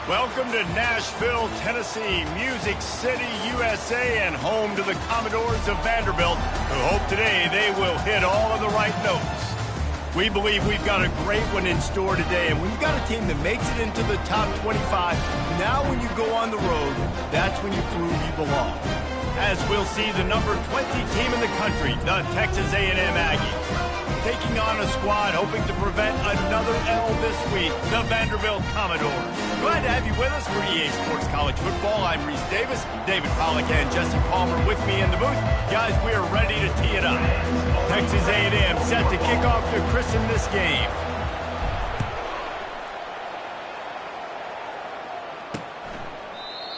Welcome to Nashville, Tennessee, Music City, USA, and home to the Commodores of Vanderbilt, who hope today they will hit all of the right notes. We believe we've got a great one in store today, and when you've got a team that makes it into the top 25, now when you go on the road, that's when you prove you belong. As we'll see, the number 20 team in the country, the Texas A&M Aggies, taking on a squad hoping to prevent another L this week, the Vanderbilt Commodores. Glad to have you with us for EA Sports College Football. I'm Reese Davis, David Pollack and Jesse Palmer with me in the booth. Guys, we are ready to tee it up. Texas A&M set to kick off to christen this game.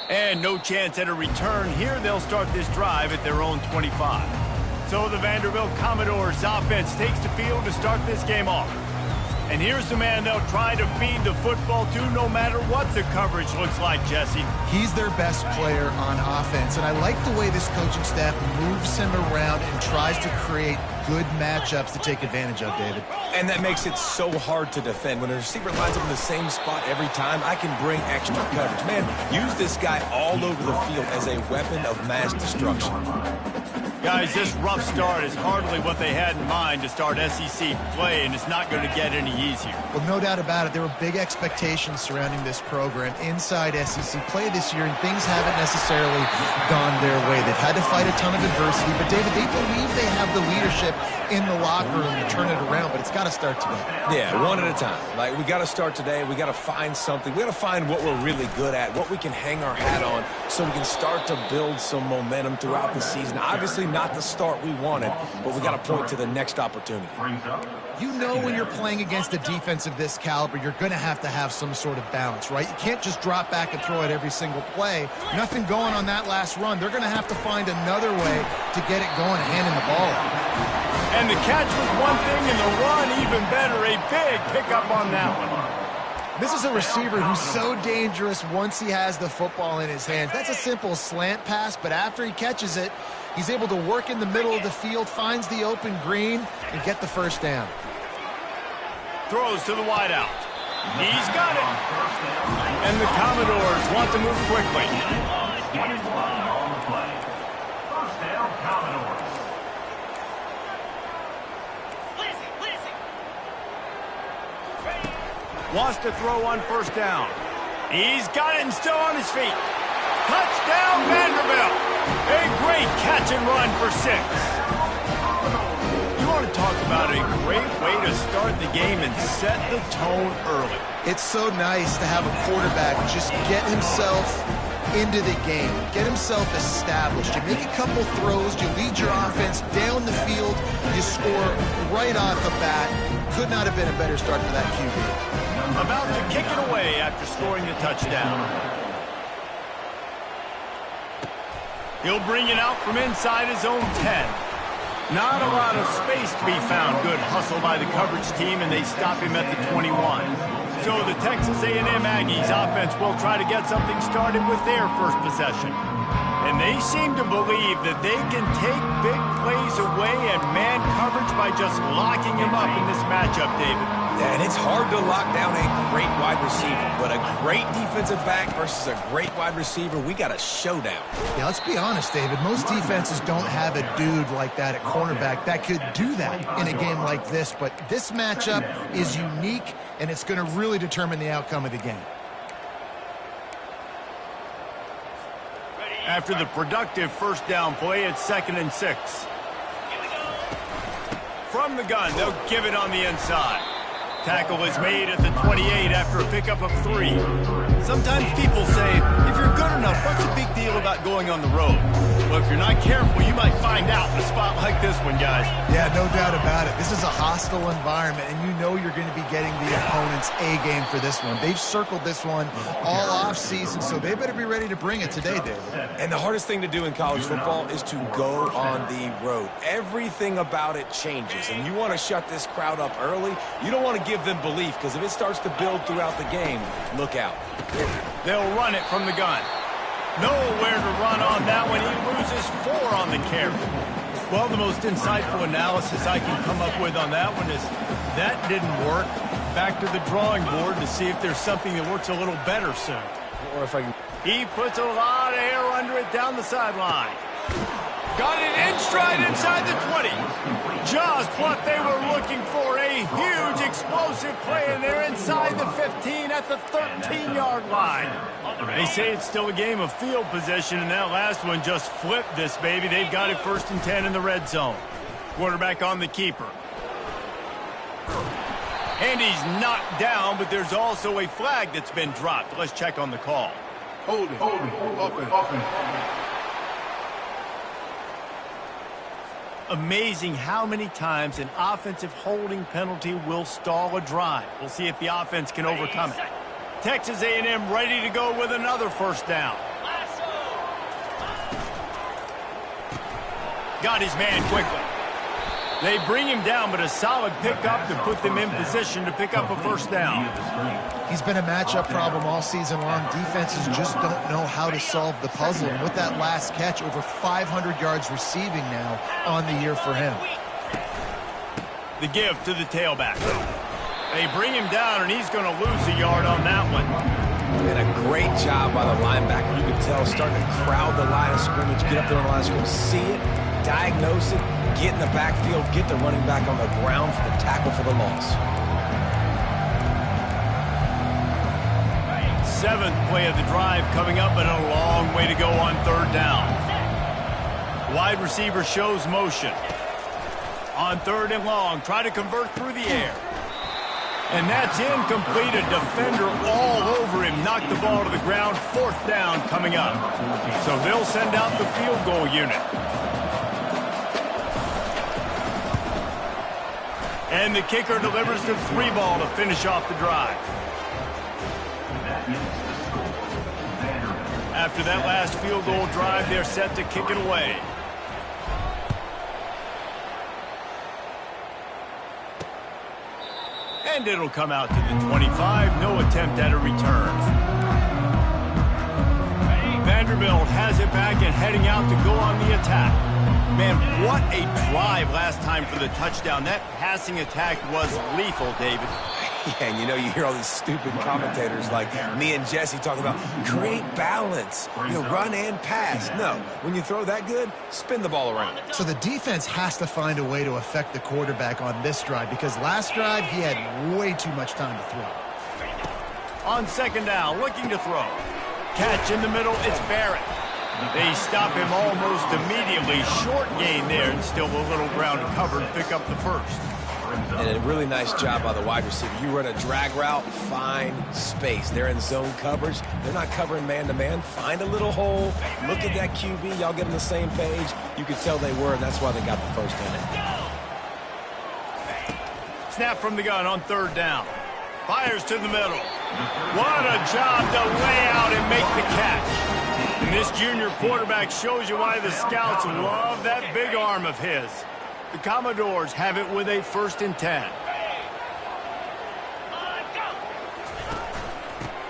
And no chance at a return here. They'll start this drive at their own 25. So the Vanderbilt Commodores offense takes the field to start this game off. And here's the man they'll try to feed the football to no matter what the coverage looks like, Jesse. He's their best player on offense, and I like the way this coaching staff moves him around and tries to create good matchups to take advantage of, David. And that makes it so hard to defend. When a receiver lines up in the same spot every time, I can bring extra coverage. Man, use this guy all over the field as a weapon of mass destruction. Guys, this rough start is hardly what they had in mind to start SEC play, and it's not going to get any easier. Well, no doubt about it. There were big expectations surrounding this program inside SEC play this year, and things haven't necessarily gone their way. They've had to fight a ton of adversity, but, David, they believe they have the leadership in the locker room to turn it around, but it's got to start today. Yeah, one at a time. Like, we got to start today. We got to find something. We got to find what we're really good at, what we can hang our hat on, so we can start to build some momentum throughout the season. Obviously, not the start we wanted, but we got to point to the next opportunity. You know when you're playing against a defense of this caliber, you're going to have some sort of balance, right? You can't just drop back and throw it every single play. Nothing going on that last run. They're going to have to find another way to get it going and handing the ball out. And the catch was one thing, and the run even better. A big pickup on that one. This is a receiver who's so dangerous once he has the football in his hands. That's a simple slant pass, but after he catches it, he's able to work in the middle of the field, finds the open green, and get the first down. Throws to the wideout. He's got it. And the Commodores want to move quickly. Wants to throw on first down. He's got it and still on his feet. Touchdown, Vanderbilt. A great catch and run for 6. You want to talk about a great way to start the game and set the tone early. It's so nice to have a quarterback just get himself into the game, get himself established. You make a couple throws, you lead your offense down the field, you score right off the bat. Could not have been a better start for that QB. About to kick it away after scoring the touchdown. He'll bring it out from inside his own 10. Not a lot of space to be found. Good hustle by the coverage team, and they stop him at the 21. So the Texas A&M Aggies offense will try to get something started with their first possession. And they seem to believe that they can take big plays away and man coverage by just locking him up in this matchup, David. Yeah, and it's hard to lock down a great wide receiver, but a great defensive back versus a great wide receiver, we got a showdown. Yeah, let's be honest, David. Most defenses don't have a dude like that at cornerback that could do that in a game like this, but this matchup is unique, and it's going to really determine the outcome of the game. After the productive first down play, it's 2nd and 6. From the gun, they'll give it on the inside. Tackle is made at the 28 after a pickup of 3. Sometimes people say, if you're good enough, what's the big deal about going on the road? Well, if you're not careful, you might find out in a spot like this one, guys. Yeah, no doubt about it. This is a hostile environment, and you know you're going to be getting the opponent's A game for this one. They've circled this one all off-season, so they better be ready to bring it today, David. And the hardest thing to do in college football is to go on the road. Everything about it changes, and you want to shut this crowd up early. You don't want to give them belief, because if it starts to build throughout the game, look out. They'll run it from the gun. Nowhere to run on that one. He loses 4 on the carry. Well, the most insightful analysis I can come up with on that one is that didn't work. Back to the drawing board to see if there's something that works a little better soon. Or if I can... He puts a lot of air under it down the sideline. Got it in stride inside the 20. Just what they were looking for. A huge explosive play, and they're inside the 15 at the 13-yard line. They say it's still a game of field possession, and that last one just flipped this baby. They've got it 1st and 10 in the red zone. Quarterback on the keeper. And he's knocked down, but there's also a flag that's been dropped. Let's check on the call. Hold it. Open. Amazing how many times an offensive holding penalty will stall a drive. We'll see if the offense can overcome it. Texas A&M ready to go with another 1st down. Got his man quickly. They bring him down, but a solid pickup to put them in position to pick up a 1st down. He's been a matchup problem all season long. Defenses just don't know how to solve the puzzle. And with that last catch, over 500 yards receiving now on the year for him. The give to the tailback. They bring him down, and he's going to lose a yard on that one. And a great job by the linebacker. You can tell, starting to crowd the line of scrimmage, get up there on the line of scrimmage, see it, diagnose it, get in the backfield, get the running back on the ground for the tackle for the loss. 7th play of the drive coming up, and a long way to go on 3rd down. Wide receiver shows motion. On 3rd and long, try to convert through the air. And that's incomplete. A defender all over him. Knocked the ball to the ground. 4th down coming up. So they'll send out the field goal unit. And the kicker delivers the 3 ball to finish off the drive. After that last field goal drive, they're set to kick it away. And it'll come out to the 25. No attempt at a return. Vanderbilt has it back and heading out to go on the attack. Man, what a drive last time for the touchdown. That passing attack was lethal, David. Yeah, and you know, you hear all these stupid commentators like me and Jesse talking about create balance, run and pass. No, when you throw that good, spin the ball around. So the defense has to find a way to affect the quarterback on this drive, because last drive he had way too much time to throw. On 2nd down, looking to throw. Catch in the middle, it's Barrett. They stop him almost immediately. Short gain there, and still a little ground to cover to pick up the 1st. And a really nice job by the wide receiver. You run a drag route, find space. They're in zone coverage. They're not covering man-to-man. Find a little hole. Look at that QB. Y'all get on the same page. You could tell they were, and that's why they got the 1st in it. Snap from the gun on 3rd down. Fires to the middle. What a job to lay out and make the catch. And this junior quarterback shows you why the scouts love that big arm of his. The Commodores have it with a 1st and 10.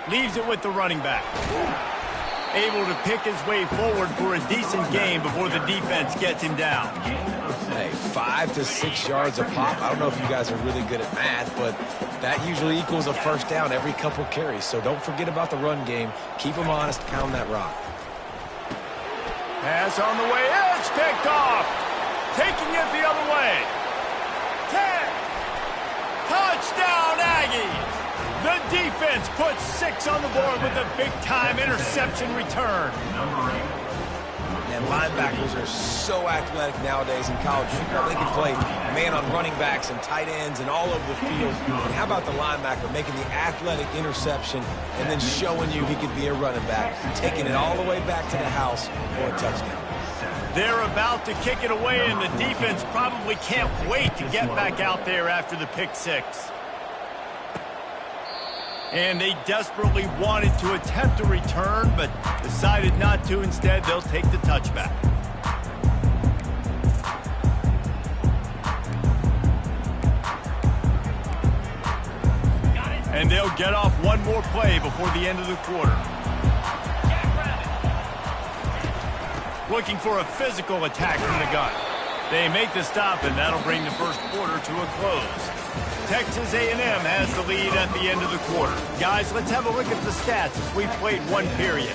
Leaves it with the running back. Able to pick his way forward for a decent game before the defense gets him down. Hey, 5 to 6 yards a pop. I don't know if you guys are really good at math, but that usually equals a 1st down every couple carries. So don't forget about the run game. Keep them honest, pound that rock. Pass on the way, it's picked off. Taking it the other way. 10. Touchdown, Aggies. The defense puts 6 on the board with a big-time interception return. And linebackers are so athletic nowadays in college football. They can play man on running backs and tight ends and all over the field. And how about the linebacker making the athletic interception and then showing you he could be a running back, taking it all the way back to the house for a touchdown. They're about to kick it away, and the defense probably can't wait to get back out there after the pick six. And they desperately wanted to attempt a return, but decided not to. Instead, they'll take the touchback. And they'll get off one more play before the end of the quarter. Looking for a physical attack from the gun. They make the stop, and that'll bring the first quarter to a close. Texas A&M has the lead at the end of the quarter. Guys, let's have a look at the stats as we played one period.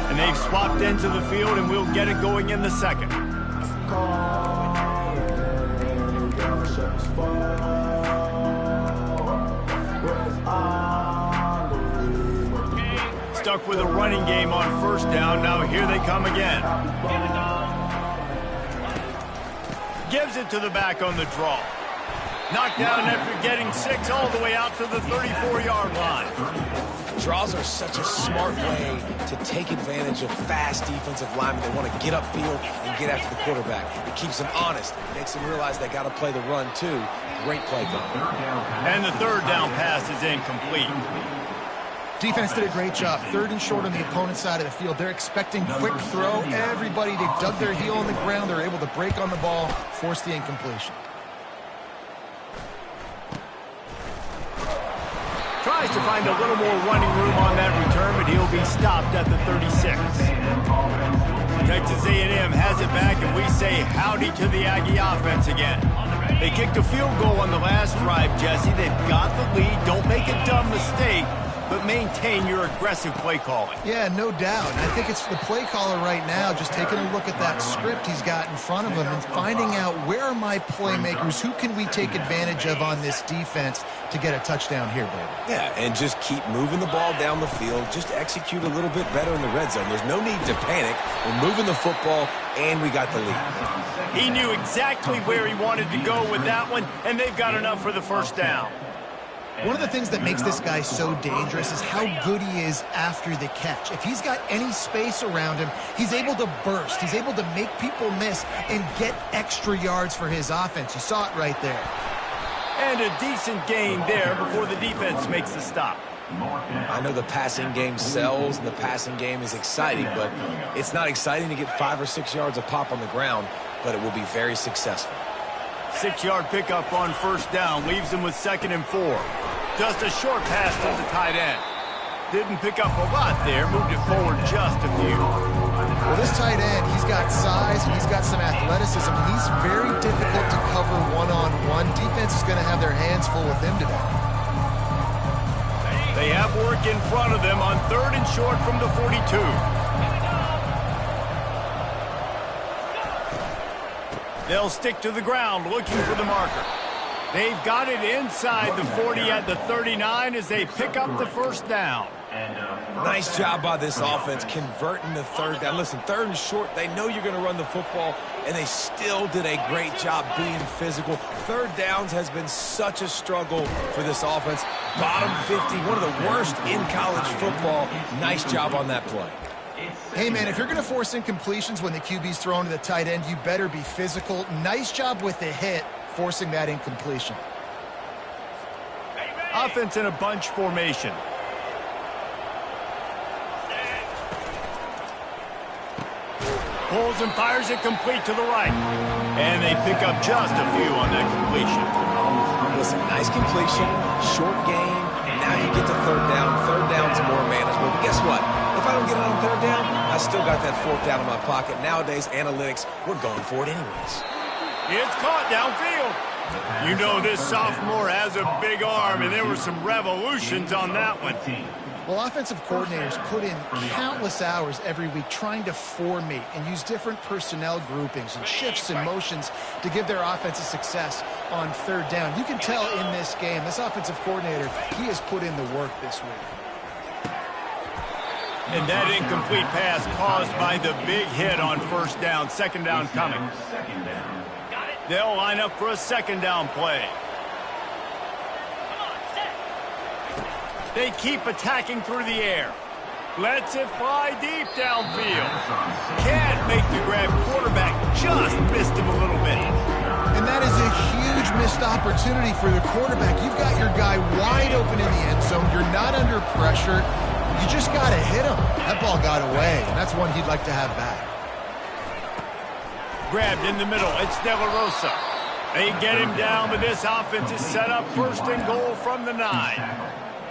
And they've swapped ends of the field, and we'll get it going in the second. Stuck with a running game on first down. Now here they come again. Gives it to the back on the draw. Knocked down after getting 6 all the way out to the 34-yard line. Draws are such a smart way to take advantage of fast defensive linemen. They want to get upfield and get after the quarterback. It keeps them honest. It makes them realize they got to play the run, too. Great play call. And the third down pass is incomplete. Defense did a great job. 3rd and short on the opponent's side of the field. They're expecting quick throw. Everybody, they dug their heel on the ground. They're able to break on the ball, force the incompletion. Tries to find a little more running room on that return, but he'll be stopped at the 36. Texas A&M has it back, and we say howdy to the Aggie offense again. They kicked a field goal on the last drive, Jesse. They've got the lead. Don't make a dumb mistake, but maintain your aggressive play calling. Yeah, no doubt. And I think it's the play caller right now just taking a look at that script he's got in front of him and finding out where are my playmakers, who can we take advantage of on this defense to get a touchdown here, baby. Yeah, and just keep moving the ball down the field. Just execute a little bit better in the red zone. There's no need to panic. We're moving the football, and we got the lead. He knew exactly where he wanted to go with that one, and they've got enough for the first down. One of the things that makes this guy so dangerous is how good he is after the catch. If he's got any space around him, he's able to burst. He's able to make people miss and get extra yards for his offense. You saw it right there. And a decent gain there before the defense makes the stop. I know the passing game sells and the passing game is exciting, but it's not exciting to get 5 or 6 yards a pop on the ground, but it will be very successful. 6-yard pickup on first down leaves him with 2nd and 4. Just a short pass to the tight end. Didn't pick up a lot there, moved it forward just a few. Well, this tight end, he's got size and he's got some athleticism. He's very difficult to cover one-on-one. Defense is going to have their hands full with him today. They have work in front of them on 3rd and short from the 42. They'll stick to the ground looking for the marker. They've got it inside the 40 at the 39 as they pick up the first down. Nice job by this offense converting the 3rd down. Listen, 3rd and short, they know you're going to run the football, and they still did a great job being physical. 3rd downs has been such a struggle for this offense. Bottom 50, one of the worst in college football. Nice job on that play. Hey, man, if you're going to force incompletions when the QB's thrown to the tight end, you better be physical. Nice job with the hit, forcing that incompletion. Offense in a bunch formation. Pulls and fires it complete to the right. And they pick up just a few on that completion. Listen, nice completion, short game. Now you get to 3rd down. 3rd down's more manageable. But guess what? If I don't get it on 3rd down, I still got that 4th down in my pocket. Nowadays, analytics, we're going for it anyways. It's caught downfield. You know this sophomore has a big arm, and there were some revolutions on that one. Well, offensive coordinators put in countless hours every week trying to formate and use different personnel groupings and shifts and motions to give their offensive success on 3rd down. You can tell in this game, this offensive coordinator, he has put in the work this week. And that incomplete pass caused by the big hit on 1st down. 2nd down coming. They'll line up for a 2nd down play. They keep attacking through the air. Lets it fly deep downfield. Can't make the grab. Quarterback just missed him a little bit. And that is a huge missed opportunity for the quarterback. You've got your guy wide open in the end zone. You're not under pressure. You just got to hit him. That ball got away, and that's one he'd like to have back. Grabbed in the middle. It's De La Rosa. They get him down, but this offense is set up first and goal from the 9.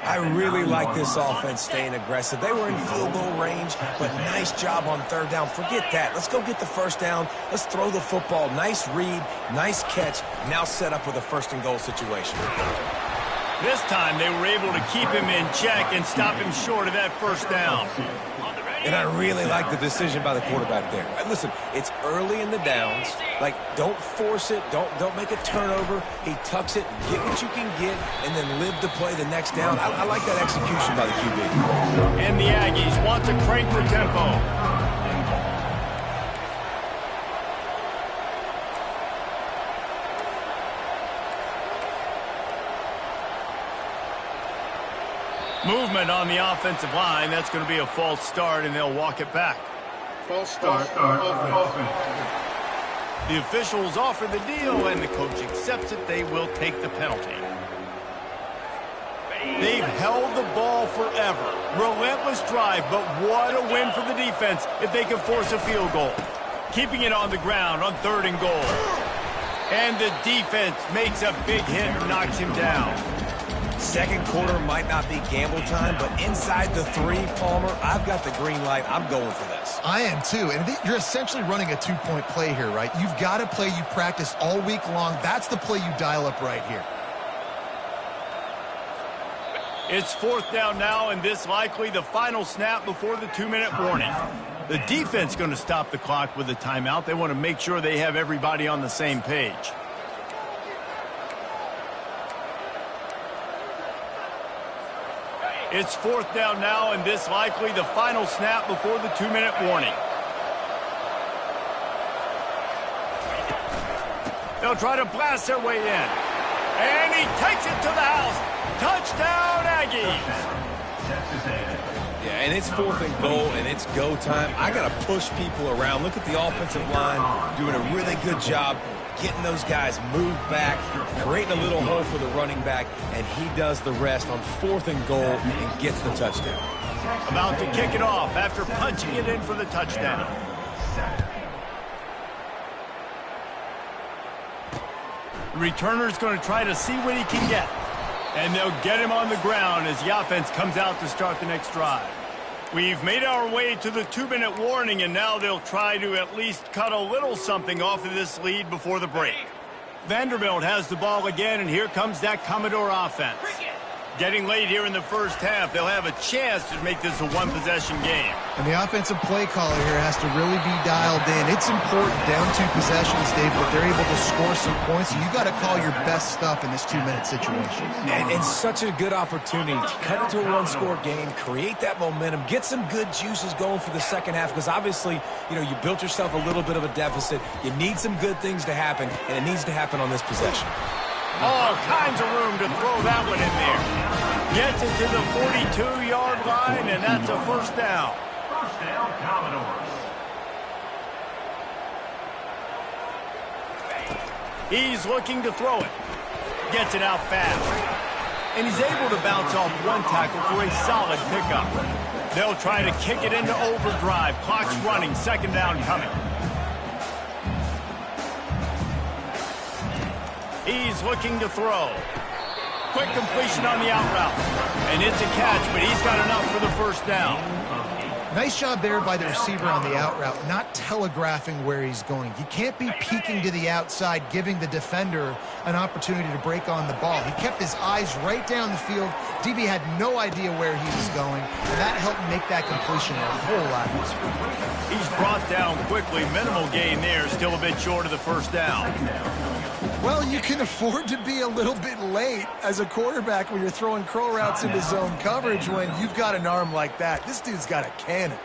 I really like this offense staying aggressive. They were in field goal range, but nice job on third down. Forget that. Let's go get the first down. Let's throw the football. Nice read, nice catch. Now set up with a first and goal situation. This time they were able to keep him in check and stop him short of that first down. And I really like the decision by the quarterback there. Listen, it's early in the downs. Like, don't force it. Don't make a turnover. He tucks it, get what you can get, and then live to play the next down. I like that execution by the QB. And the Aggies want to crank the tempo. Movement on the offensive line. That's going to be a false start, and they'll walk it back. False start. Offense. The officials offer the deal, and the coach accepts it. They will take the penalty. They've held the ball forever. Relentless drive, but what a win for the defense if they can force a field goal. Keeping it on the ground on 3rd and goal. And the defense makes a big hit and knocks him down. Second quarter might not be gamble time, but inside the 3, Palmer, I've got the green light. I'm going for this. I am too, and you're essentially running a 2-point play here, right? You've got to play you practice all week long. That's the play you dial up right here. It's 4th down now, and this likely the final snap before the 2-minute warning. The defense going to stop the clock with a timeout. They want to make sure they have everybody on the same page. It's 4th down now, and this likely the final snap before the 2-minute warning. They'll try to blast their way in. And he takes it to the house. Touchdown, Aggies. Yeah, and it's 4th and goal, and it's go time. I got to push people around. Look at the offensive line doing a really good job getting those guys moved back, creating a little hole for the running back, and he does the rest on 4th and goal and gets the touchdown. About to kick it off after punching it in for the touchdown. The returner's going to try to see what he can get. And they'll get him on the ground as the offense comes out to start the next drive. We've made our way to the 2-minute warning, and now they'll try to at least cut a little something off of this lead before the break. Vanderbilt has the ball again, and here comes that Commodore offense. Getting late here in the first half, they'll have a chance to make this a one-possession game. And the offensive play caller here has to really be dialed in. It's important down 2 possessions, Dave, but they're able to score some points. So you got to call your best stuff in this 2-minute situation. And such a good opportunity to cut it to a 1-score game, create that momentum, get some good juices going for the second half, because obviously, you know, you built yourself a little bit of a deficit. You need some good things to happen, and it needs to happen on this possession. All kinds of room to throw that one in there. Gets it to the 42-yard line, and that's a first down. First down, Commodores. He's looking to throw it. Gets it out fast. And he's able to bounce off one tackle for a solid pickup. They'll try to kick it into overdrive. Clock's running. Second down coming. He's looking to throw. Quick completion on the out route. And it's a catch, but he's got enough for the first down. Nice job there by the receiver on the out route, not telegraphing where he's going. He can't be peeking to the outside, giving the defender an opportunity to break on the ball. He kept his eyes right down the field. DB had no idea where he was going, and that helped make that completion a whole lot easier. He's brought down quickly. Minimal gain there, still a bit short of the first down. Well, you can afford to be a little bit late as a quarterback when you're throwing curl routes into zone coverage when you've got an arm like that. This dude's got a cannon.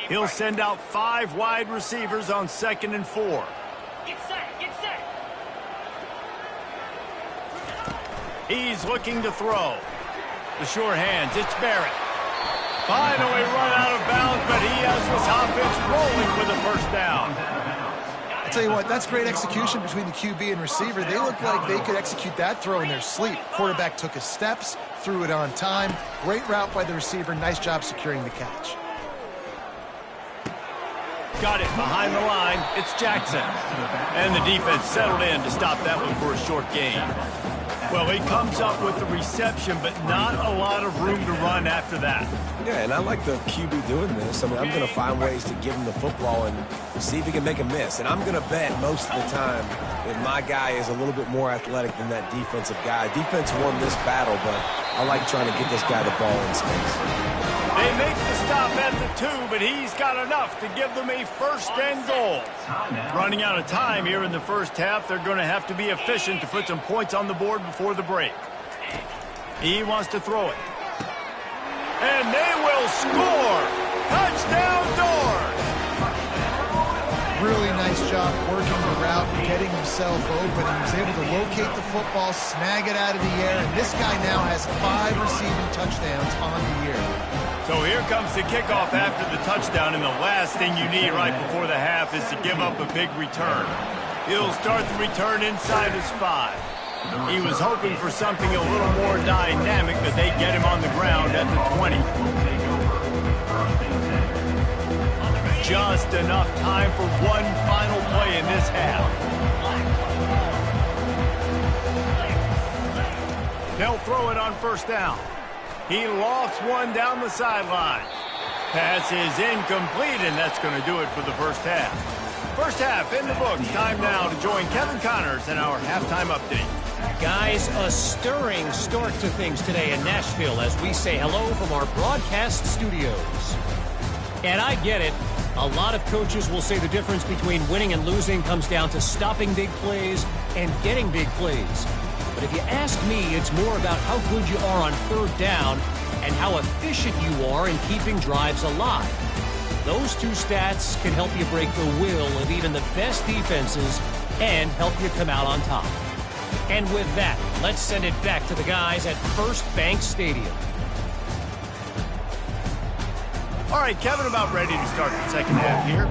He'll send out 5 wide receivers on 2nd and 4. Get set, get set. He's looking to throw. The sure hands, it's Barrett. Finally run out of bounds, but he has this offense rolling with a first down. I'll tell you what, that's great execution between the QB and receiver. They look like they could execute that throw in their sleep. Quarterback took his steps, threw it on time. Great route by the receiver. Nice job securing the catch. Got it behind the line. It's Jackson. And the defense settled in to stop that one for a short gain. Well, he comes up with the reception, but not a lot of room to run after that. Yeah, and I like the QB doing this. I mean, I'm going to find ways to give him the football and see if he can make a miss. And I'm going to bet most of the time that my guy is a little bit more athletic than that defensive guy. Defense won this battle, but I like trying to get this guy the ball in space. They make the stop at the 2, but he's got enough to give them a first and goal. Running out of time here in the first half, they're going to have to be efficient to put some points on the board before the break. He wants to throw it. And they will score! Touchdown Doors! Really nice job working the route, getting himself open, and he was able to locate the football, snag it out of the air, and this guy now has 5 receiving touchdowns on the year. So here comes the kickoff after the touchdown, and the last thing you need right before the half is to give up a big return. He'll start the return inside his 5. He was hoping for something a little more dynamic, but they get him on the ground at the 20. Just enough time for one final play in this half. They'll throw it on first down. He lofts one down the sideline. Pass is incomplete, and that's going to do it for the first half. First half in the books. Time now to join Kevin Connors in our halftime update. Guys, a stirring start to things today in Nashville as we say hello from our broadcast studios. And I get it. A lot of coaches will say the difference between winning and losing comes down to stopping big plays and getting big plays. But if you ask me, it's more about how good you are on third down and how efficient you are in keeping drives alive. Those two stats can help you break the will of even the best defenses and help you come out on top. And with that, let's send it back to the guys at First Bank Stadium. All right, Kevin, about ready to start the second half here.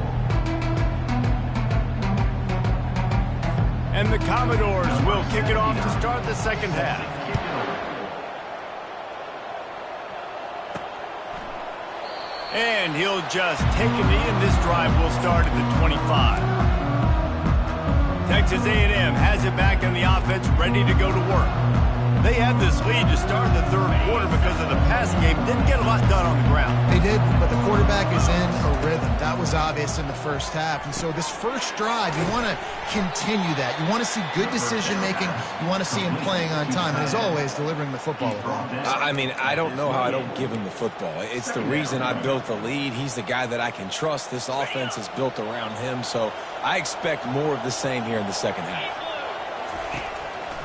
And the Commodores will kick it off to start the second half. And he'll just take a knee, and this drive will start at the 25. Texas A&M has it back in the offense, ready to go to work. They had this lead to start the third quarter because of the passing game. Didn't get a lot done on the ground. They did, but the quarterback is in a rhythm. That was obvious in the first half. And so this first drive, you want to continue that. You want to see good decision-making. You want to see him playing on time. And as always, delivering the football. I mean, I don't know how I don't give him the football. It's the reason I built the lead. He's the guy that I can trust. This offense is built around him. So I expect more of the same here in the second half.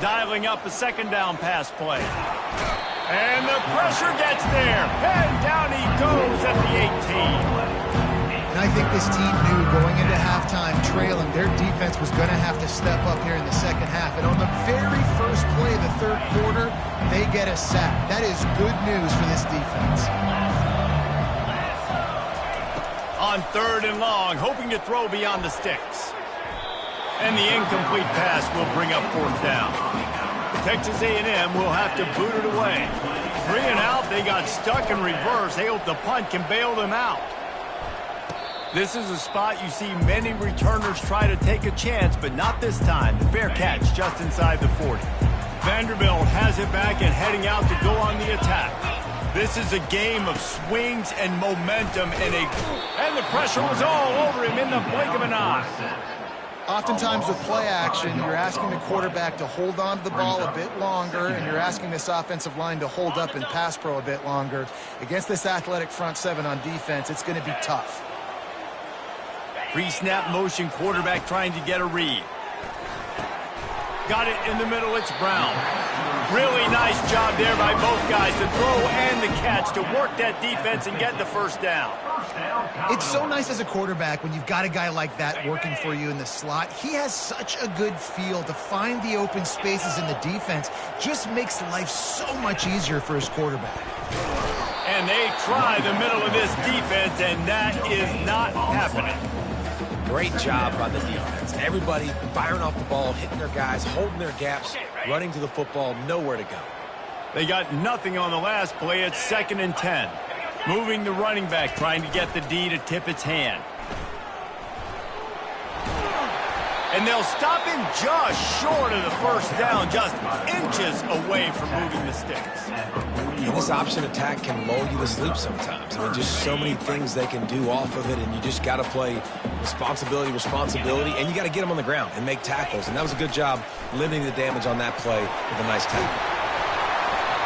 Dialing up a second down pass play. And the pressure gets there. And down he goes at the 18. And I think this team knew going into halftime trailing, their defense was going to have to step up here in the second half. And on the very first play of the third quarter, they get a sack. That is good news for this defense. On third and long, hoping to throw beyond the sticks. And the incomplete pass will bring up fourth down. Texas A&M will have to boot it away. 3 and out, they got stuck in reverse. They hope the punt can bail them out. This is a spot you see many returners try to take a chance, but not this time. The fair catch just inside the 40. Vanderbilt has it back and heading out to go on the attack. This is a game of swings and momentum, and the pressure was all over him in the blink of an eye. Oftentimes with play action, you're asking the quarterback to hold on to the ball a bit longer, and you're asking this offensive line to hold up in pass pro a bit longer. Against this athletic front seven on defense, it's going to be tough. Pre-snap motion, quarterback trying to get a read. Got it in the middle, it's Brown. Really nice job there by both guys, the throw and the catch, to work that defense and get the first down. It's so nice as a quarterback when you've got a guy like that working for you in the slot. He has such a good feel to find the open spaces in the defense. Just makes life so much easier for his quarterback. And they try the middle of this defense, and that is not happening. Great job by the defense. Everybody firing off the ball, hitting their guys, holding their gaps, running to the football, nowhere to go. They got nothing on the last play. It's 2nd and 10. Moving the running back, trying to get the D to tip its hand. And they'll stop him just short of the first down, just inches away from moving the sticks. And this option attack can lull you to sleep sometimes. I mean, just so many things they can do off of it, and you just got to play responsibility, and you got to get them on the ground and make tackles. And that was a good job limiting the damage on that play with a nice tackle.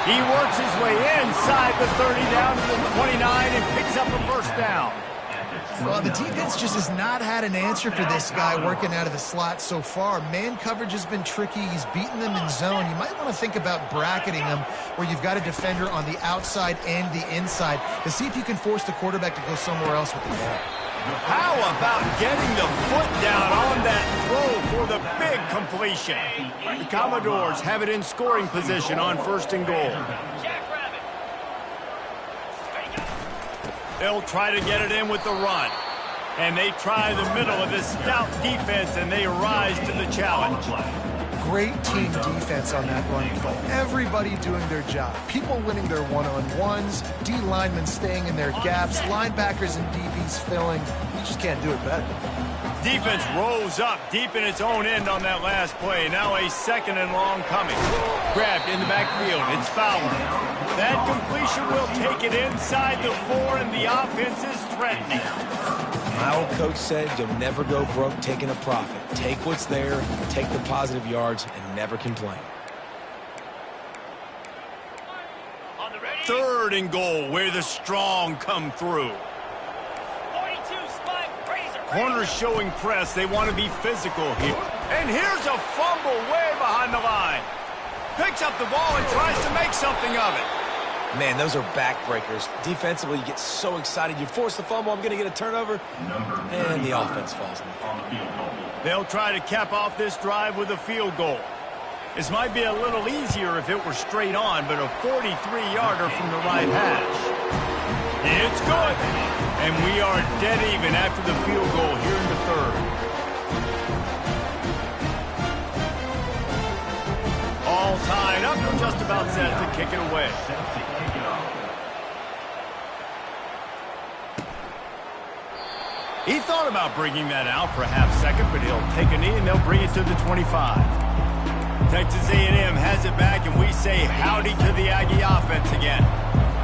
He works his way inside the 30 down to the 29 and picks up a first down. Well, the defense just has not had an answer for this guy working out of the slot so far. Man coverage has been tricky. He's beaten them in zone. You might want to think about bracketing them where you've got a defender on the outside and the inside to see if you can force the quarterback to go somewhere else with the ball. How about getting the foot down on that throw for the big completion? The Commodores have it in scoring position on 1st and goal. They'll try to get it in with the run. And they try the middle of this stout defense, and they rise to the challenge. Great team defense on that run play. Everybody doing their job. People winning their one-on-ones, D linemen staying in their gaps, linebackers and DBs filling. You just can't do it better. Defense rose up deep in its own end on that last play. Now a 2nd and long coming. Grabbed in the backfield. It's Fowler. That completion will take it inside the 4, and the offense is threatening. My old coach said you'll never go broke taking a profit. Take what's there, take the positive yards, and never complain. 3rd and goal, where the strong come through. Corners showing press. They want to be physical here. And here's a fumble way behind the line. Picks up the ball and tries to make something of it. Man, those are backbreakers. Defensively, you get so excited. You force the fumble, I'm going to get a turnover, and the offense falls in the field. They'll try to cap off this drive with a field goal. This might be a little easier if it were straight on, but a 43-yarder from the right hash. It's good. And we are dead even after the field goal here in the 3rd. All tied up and just about set to kick it away. He thought about bringing that out for a half second, but he'll take a knee and they'll bring it to the 25. Texas A&M has it back, and we say howdy to the Aggie offense again.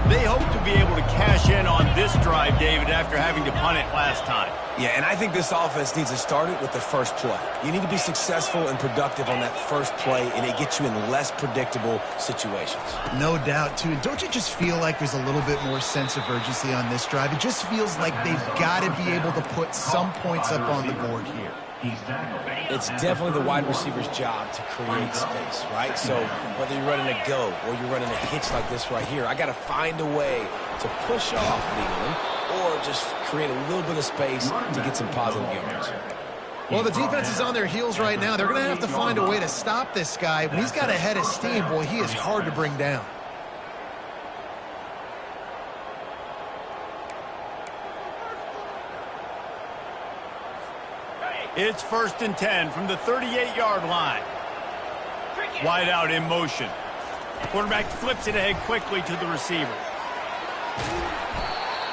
They hope to be able to cash in on this drive, David, after having to punt it last time. Yeah, and I think this offense needs to start it with the first play. You need to be successful and productive on that first play, and it gets you in less predictable situations. No doubt, too. Don't you just feel like there's a little bit more sense of urgency on this drive? It just feels like they've got to be able to put some points up on the board here. It's definitely the wide receiver's job to create space, right? So whether you're running a go or you're running a hitch like this right here, I got to find a way to push off legally or just create a little bit of space to get some positive yards. Well, the defense is on their heels right now. They're going to have to find a way to stop this guy. When he's got a head of steam, boy, he is hard to bring down. It's 1st and 10 from the 38-yard line. Wide out in motion. Quarterback flips it ahead quickly to the receiver.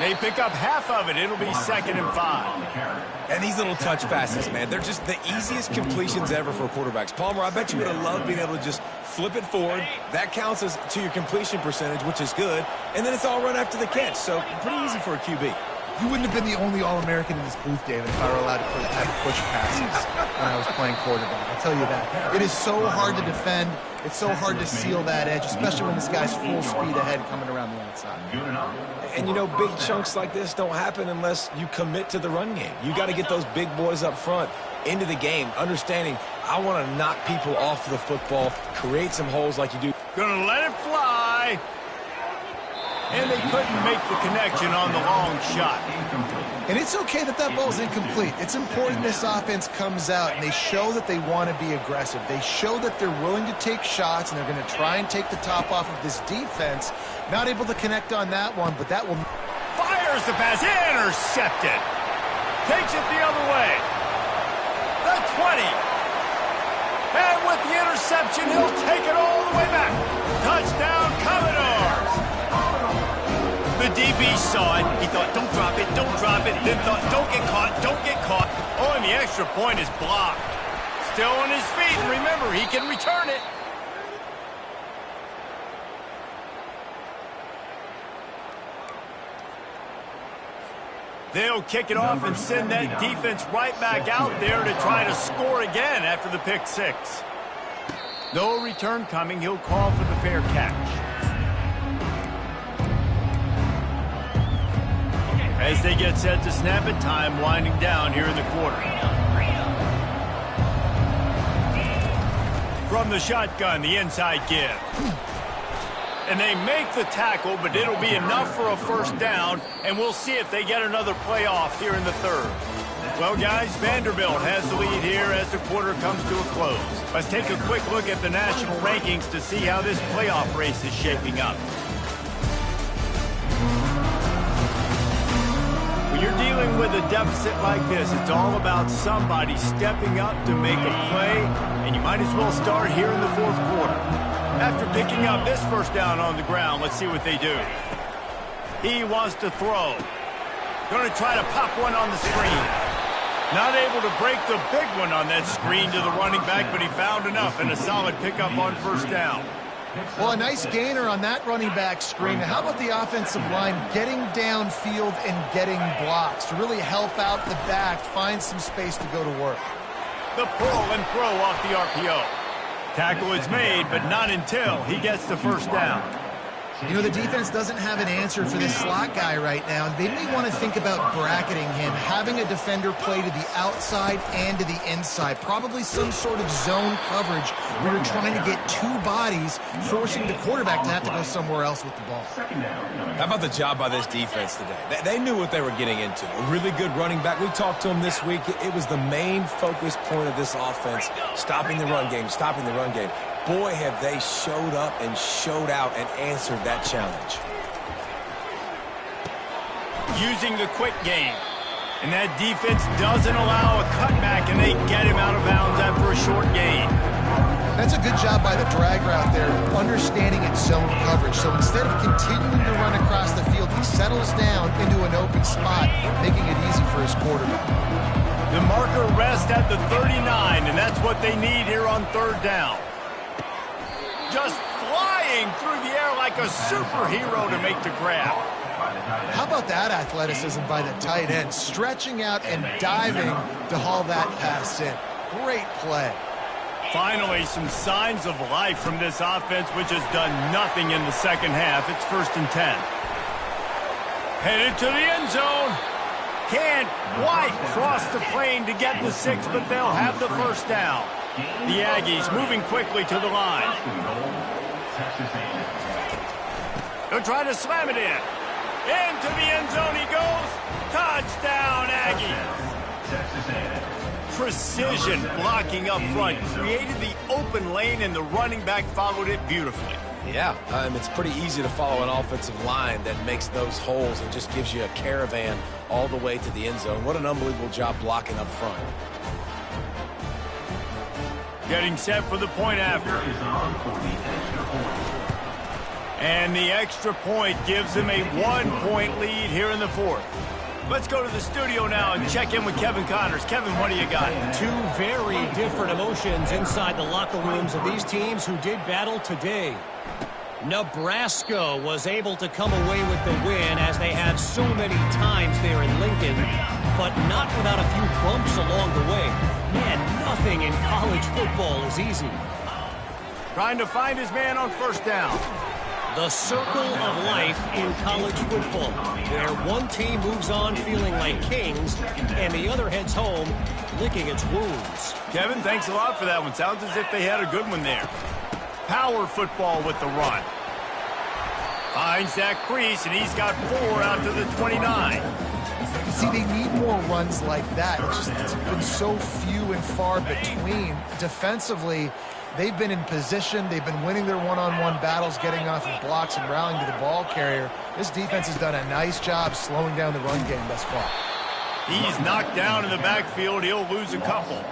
They pick up half of it. It'll be 2nd and 5. And these little touch passes, man, they're just the easiest completions ever for quarterbacks. Palmer, I bet you would have loved being able to just flip it forward. That counts as to your completion percentage, which is good. And then it's all run after the catch. So pretty easy for a QB. You wouldn't have been the only All-American in this booth, David, if I were allowed to have push passes when I was playing quarterback. I'll tell you that. It is so hard to defend. It's so hard to seal that edge, especially when this guy's full speed ahead coming around the outside. And, you know, big chunks like this don't happen unless you commit to the run game. You got to get those big boys up front into the game, understanding I want to knock people off the football, create some holes like you do. Gonna let it fly. And they couldn't make the connection on the long shot. And it's okay that that ball's incomplete. It's important this offense comes out and they show that they want to be aggressive. They show that they're willing to take shots and they're going to try and take the top off of this defense. Not able to connect on that one, but that will... Fires the pass, intercepted. Takes it the other way. The 20. And with the interception, he'll take it all the way back. Touchdown, Commodores. The DB saw it. He thought, don't drop it, don't drop it. Then thought, don't get caught, don't get caught. Oh, and the extra point is blocked. Still on his feet, and remember, he can return it. They'll kick it off and send that defense right back out there to try to score again after the pick six. No return coming. He'll call for the fair catch. As they get set to snap it, time winding down here in the quarter. From the shotgun, the inside give. And they make the tackle, but it'll be enough for a first down, and we'll see if they get another playoff here in the third. Well, guys, Vanderbilt has the lead here as the quarter comes to a close. Let's take a quick look at the national rankings to see how this playoff race is shaping up. When you're dealing with a deficit like this, it's all about somebody stepping up to make a play, and you might as well start here in the fourth quarter. After picking up this first down on the ground, let's see what they do. He wants to throw. Going to try to pop one on the screen. Not able to break the big one on that screen to the running back, but he found enough and a solid pickup on first down. Well, a nice gainer on that running back screen. Now, how about the offensive line getting downfield and getting blocks to really help out the back, find some space to go to work? The pull and throw off the RPO. Tackle is made, but not until he gets the first down. You know, the defense doesn't have an answer for this slot guy right now. They may want to think about bracketing him, having a defender play to the outside and to the inside. Probably some sort of zone coverage where you're trying to get two bodies, forcing the quarterback to have to go somewhere else with the ball. How about the job by this defense today? They knew what they were getting into. A really good running back. We talked to him this week. It was the main focus point of this offense, stopping the run game, stopping the run game. Boy, have they showed up and showed out and answered that challenge. Using the quick game. And that defense doesn't allow a cutback, and they get him out of bounds after a short gain. That's a good job by the drag route there, understanding its zone coverage. So instead of continuing to run across the field, he settles down into an open spot, making it easy for his quarterback. The marker rests at the 39, and that's what they need here on third down. Just flying through the air like a superhero to make the grab. How about that athleticism by the tight end, stretching out and diving to haul that pass in. Great play. Finally, some signs of life from this offense, which has done nothing in the second half. It's 1st and 10. Headed to the end zone. Can't quite cross the plane to get the 6, but they'll have the first down. The Aggies moving quickly to the line. They'll try to slam it in. Into the end zone he goes. Touchdown, Aggies. Precision blocking up front. Created the open lane, and the running back followed it beautifully. Yeah, it's pretty easy to follow an offensive line that makes those holes and just gives you a caravan all the way to the end zone. What an unbelievable job blocking up front. Getting set for the point after. And the extra point gives them a 1-point lead here in the fourth. Let's go to the studio now and check in with Kevin Connors. Kevin, what do you got? Two very different emotions inside the locker rooms of these teams who did battle today. Nebraska was able to come away with the win, as they have so many times there in Lincoln, but not without a few bumps along the way. Man, nothing in college football is easy. Trying to find his man on first down. The circle of life in college football, where one team moves on feeling like kings and the other heads home licking its wounds. Kevin, thanks a lot for that one. Sounds as if they had a good one there. power football with the run. Finds that crease, and he's got 4 out to the 29. See, they need more runs like that. It's been so few and far between. Defensively, they've been in position. They've been winning their one-on-one battles, getting off of blocks and rallying to the ball carrier. This defense has done a nice job slowing down the run game thus far. He's knocked down in the backfield. He'll lose a couple.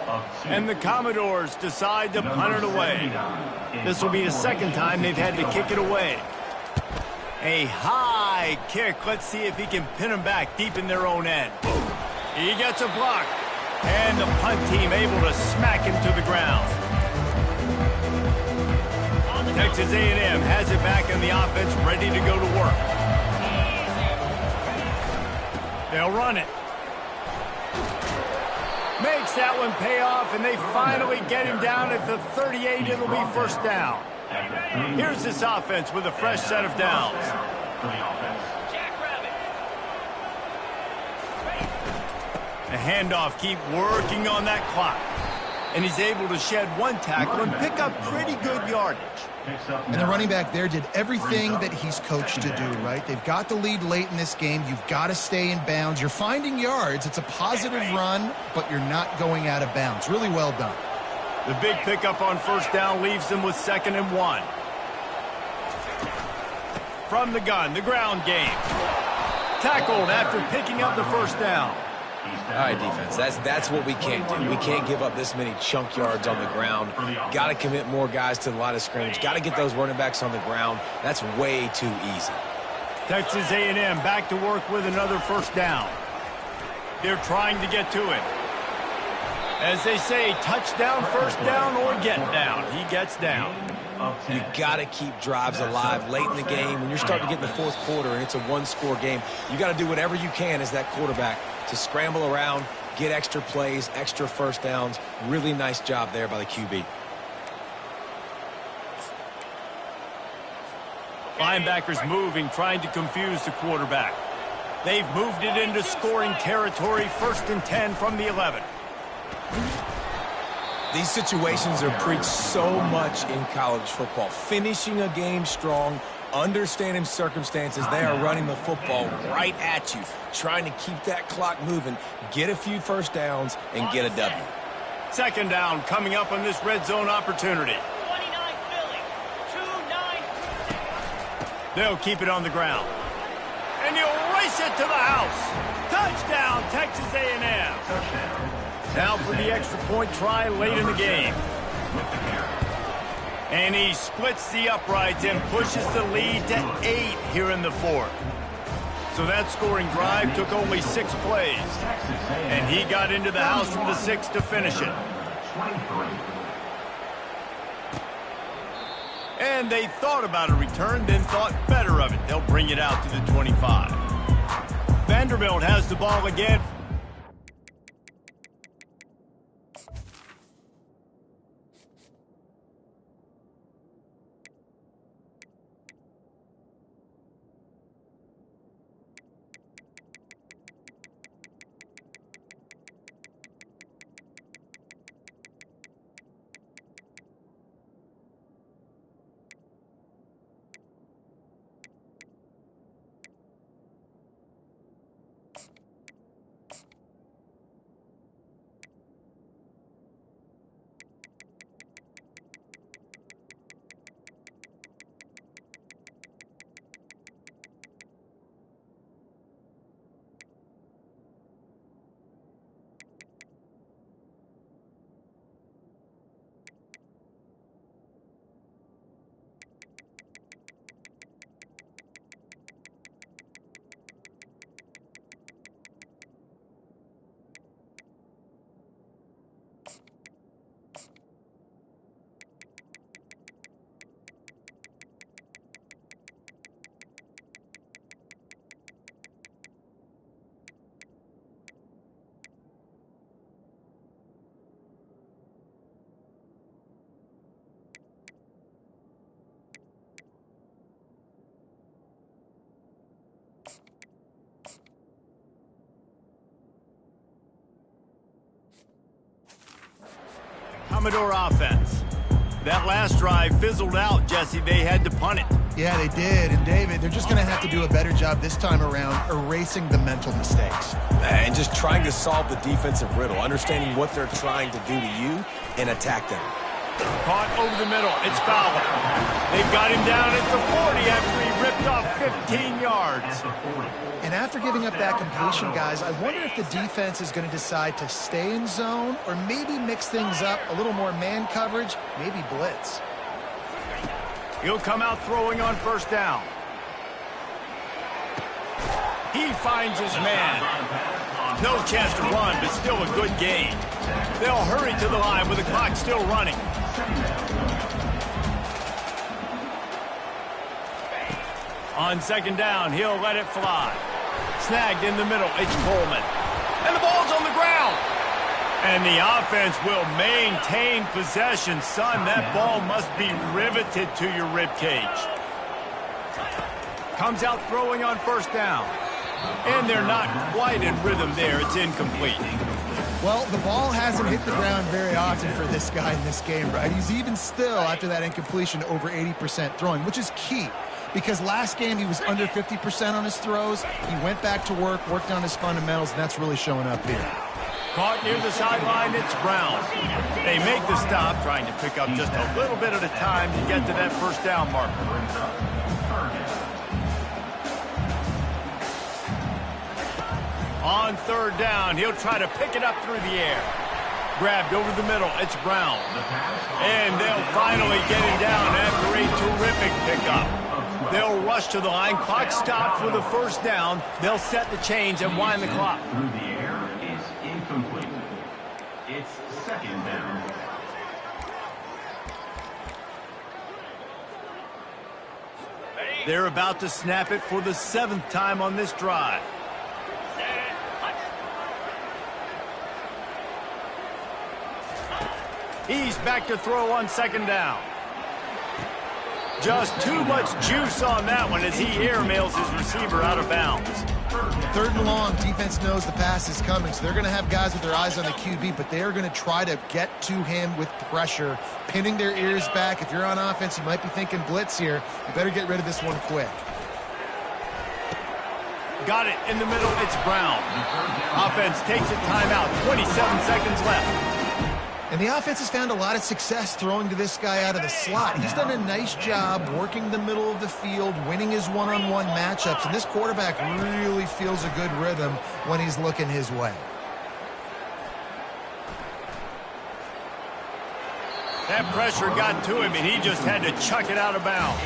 And the Commodores decide to punt it away. This will be the second time they've had to kick it away. A high kick. Let's see if he can pin them back deep in their own end. He gets a block. And the punt team able to smack him to the ground. Texas A&M has it back in the offense, ready to go to work. They'll run it. Makes that one pay off, and they finally get him down at the 38. It'll be first down. Here's this offense with a fresh set of downs. The handoff, keep working on that clock. And he's able to shed one tackle and pick up pretty good yardage. And the running back there did everything that he's coached to do, right? They've got the lead late in this game. You've got to stay in bounds. You're finding yards. It's a positive run, but you're not going out of bounds. Really well done. The big pickup on first down leaves them with 2nd and 1. From the gun, the ground game. Tackled after picking up the first down. All right, defense, that's what we can't do. We can't give up this many chunk yards on the ground. Got to commit more guys to the line of scrimmage. Got to get those running backs on the ground. That's way too easy. Texas A&M back to work with another first down. They're trying to get to it. As they say, touchdown, first down, or get down. He gets down. You got to keep drives alive late in the game. When you're starting to get in the fourth quarter and it's a one-score game, you got to do whatever you can as that quarterback to scramble around, get extra plays, extra first downs. Really nice job there by the QB. Linebackers moving, trying to confuse the quarterback. They've moved it into scoring territory, 1st and 10 from the 11. These situations are preached so much in college football. Finishing a game strong, understanding circumstances. They are running the football right at you, trying to keep that clock moving, get a few first downs, and get a W. 2nd down coming up on this red zone opportunity. 29 Philly, 2-9. They'll keep it on the ground. And he'll race it to the house. Touchdown, Texas A&M. Now for the extra point try late in the game. And he splits the uprights and pushes the lead to 8 here in the 4th. So that scoring drive took only 6 plays. And he got into the house from the 6 to finish it. And they thought about a return, then thought better of it. They'll bring it out to the 25. Vanderbilt has the ball again. Commodore offense. That last drive fizzled out, Jesse. They had to punt it. Yeah, they did. And, David, they're just going to have to do a better job this time around erasing the mental mistakes. And just trying to solve the defensive riddle, understanding what they're trying to do to you and attack them. Caught over the middle. It's Fowler. They've got him down at the 40 after he ripped off 15 yards. And after giving up that completion, guys, I wonder if the defense is going to decide to stay in zone or maybe mix things up, a little more man coverage, maybe blitz. He'll come out throwing on first down. He finds his man. No chance to run, but still a good gain. They'll hurry to the line with the clock still running. On second down, he'll let it fly. Snagged in the middle, it's Coleman. And the ball's on the ground. And the offense will maintain possession. Son, that ball must be riveted to your ribcage. Comes out throwing on first down. And they're not quite in rhythm there. It's incomplete. Well, the ball hasn't hit the ground very often for this guy in this game, right? He's even still, after that incompletion, over 80% throwing, which is key. Because last game he was under 50% on his throws. He went back to work, worked on his fundamentals, and that's really showing up here. Caught near the sideline, it's Brown. They make the stop, trying to pick up just a little bit at a time to get to that first down marker. On third down, he'll try to pick it up through the air. Grabbed over the middle, it's Brown. And they'll finally get him down after a terrific pickup. They'll rush to the line. Clock stopped for the first down. They'll set the chains and wind the clock. Through the air is incomplete. It's second down. They're about to snap it for the 7th time on this drive. He's back to throw on second down. Just too much juice on that one as he airmails his receiver out of bounds. Third and long, defense knows the pass is coming, so they're going to have guys with their eyes on the QB, but they are going to try to get to him with pressure, pinning their ears back. If you're on offense, you might be thinking blitz here. You better get rid of this one quick. Got it in the middle, it's Brown. Offense takes a timeout, 27 seconds left. And the offense has found a lot of success throwing to this guy out of the slot. He's done a nice job working the middle of the field, winning his one-on-one matchups, and this quarterback really feels a good rhythm when he's looking his way. That pressure got to him, and he just had to chuck it out of bounds.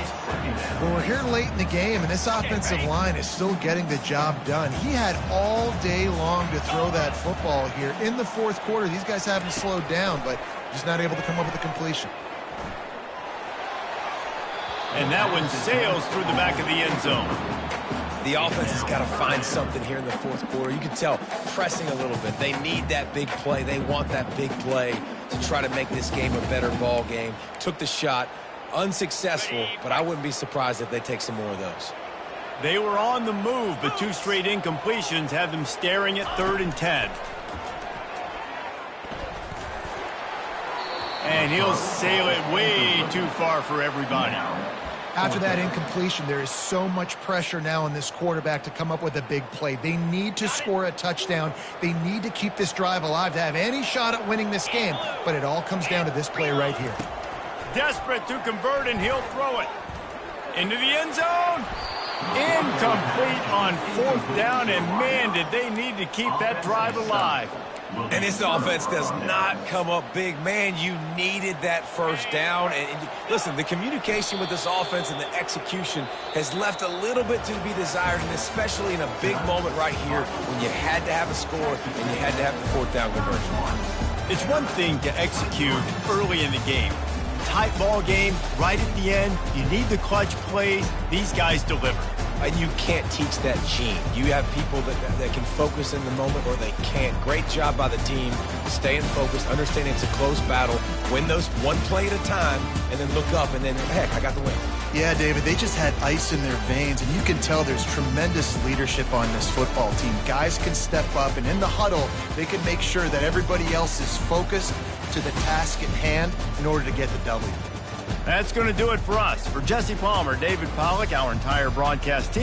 Well, we're here late in the game, and this offensive line is still getting the job done. He had all day long to throw that football here. In the fourth quarter, these guys haven't slowed down, but just not able to come up with a completion. And that one sails through the back of the end zone. The offense has got to find something here in the fourth quarter. You can tell pressing a little bit. They need that big play. They want that big play to try to make this game a better ball game. Took the shot, unsuccessful, but I wouldn't be surprised if they take some more of those. They were on the move, but 2 straight incompletions have them staring at 3rd and 10. And he'll sail it way too far for everybody. After that incompletion, there is so much pressure now on this quarterback to come up with a big play. They need to score a touchdown. They need to keep this drive alive to have any shot at winning this game. But it all comes down to this play right here. Desperate to convert, and he'll throw it. Into the end zone. Incomplete on 4th down, and man, did they need to keep that drive alive. And this offense does not come up big. Man, you needed that first down. And listen, the communication with this offense and the execution has left a little bit to be desired, and especially in a big moment right here when you had to have a score and you had to have the 4th down conversion. It's one thing to execute early in the game. Tight ball game, right at the end, you need the clutch plays. These guys deliver. And you can't teach that gene. You have people that can focus in the moment or they can't. Great job by the team, staying focused, understanding it's a close battle, win those one play at a time, and then look up and then, heck, I got the win. Yeah, David, they just had ice in their veins, and you can tell there's tremendous leadership on this football team. Guys can step up, and in the huddle, they can make sure that everybody else is focused to the task at hand in order to get the W. That's going to do it for us. For Jesse Palmer, David Pollack, our entire broadcast team.